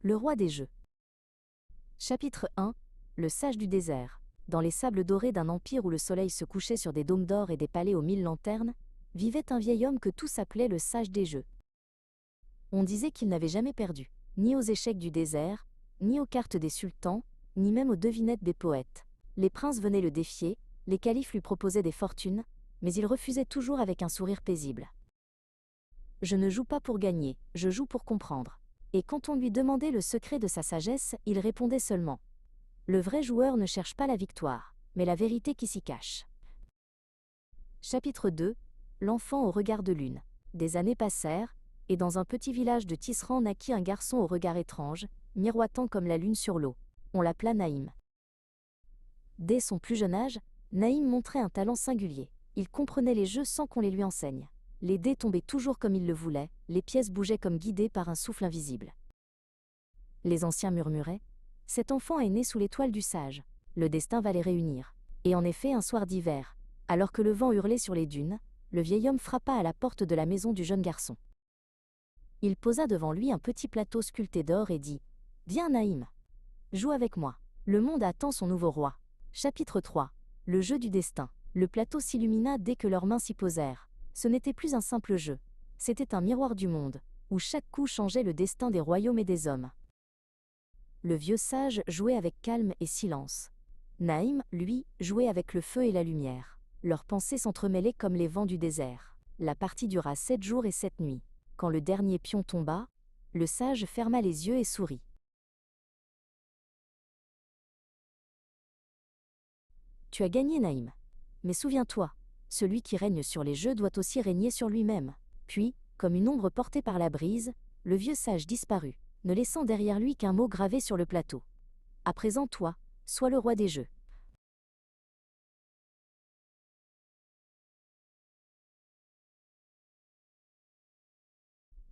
Le roi des jeux. Chapitre 1. Le sage du désert. Dans les sables dorés d'un empire où le soleil se couchait sur des dômes d'or et des palais aux 1000 lanternes, vivait un vieil homme que tous appelaient le sage des jeux. On disait qu'il n'avait jamais perdu, ni aux échecs du désert, ni aux cartes des sultans, ni même aux devinettes des poètes. Les princes venaient le défier, les califes lui proposaient des fortunes, mais il refusait toujours avec un sourire paisible. Je ne joue pas pour gagner, je joue pour comprendre. Et quand on lui demandait le secret de sa sagesse, il répondait seulement. Le vrai joueur ne cherche pas la victoire, mais la vérité qui s'y cache. Chapitre 2. L'enfant au regard de lune. Des années passèrent, et dans un petit village de Tisserand naquit un garçon au regard étrange, miroitant comme la lune sur l'eau. On l'appela Naïm. Dès son plus jeune âge, Naïm montrait un talent singulier. Il comprenait les jeux sans qu'on les lui enseigne. Les dés tombaient toujours comme il le voulait, les pièces bougeaient comme guidées par un souffle invisible. Les anciens murmuraient « Cet enfant est né sous l'étoile du sage, le destin va les réunir. » Et en effet, un soir d'hiver, alors que le vent hurlait sur les dunes, le vieil homme frappa à la porte de la maison du jeune garçon. Il posa devant lui un petit plateau sculpté d'or et dit « Viens Naïm, joue avec moi, le monde attend son nouveau roi. » Chapitre 3. Le jeu du destin. Le plateau s'illumina dès que leurs mains s'y posèrent. Ce n'était plus un simple jeu, c'était un miroir du monde, où chaque coup changeait le destin des royaumes et des hommes. Le vieux sage jouait avec calme et silence. Naïm, lui, jouait avec le feu et la lumière. Leurs pensées s'entremêlaient comme les vents du désert. La partie dura 7 jours et 7 nuits. Quand le dernier pion tomba, le sage ferma les yeux et sourit. Tu as gagné, Naïm. Mais souviens-toi, celui qui règne sur les jeux doit aussi régner sur lui-même. Puis, comme une ombre portée par la brise, le vieux sage disparut, ne laissant derrière lui qu'un mot gravé sur le plateau. À présent, toi, sois le roi des jeux.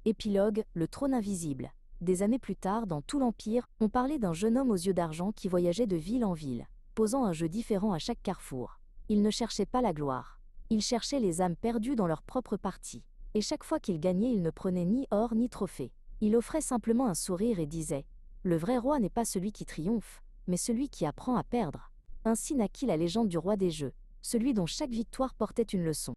Épilogue, le trône invisible. Des années plus tard, dans tout l'Empire, on parlait d'un jeune homme aux yeux d'argent qui voyageait de ville en ville, posant un jeu différent à chaque carrefour. Il ne cherchait pas la gloire. Il cherchait les âmes perdues dans leur propre partie. Et chaque fois qu'il gagnait, il ne prenait ni or ni trophée. Il offrait simplement un sourire et disait « Le vrai roi n'est pas celui qui triomphe, mais celui qui apprend à perdre. » Ainsi naquit la légende du roi des jeux, celui dont chaque victoire portait une leçon.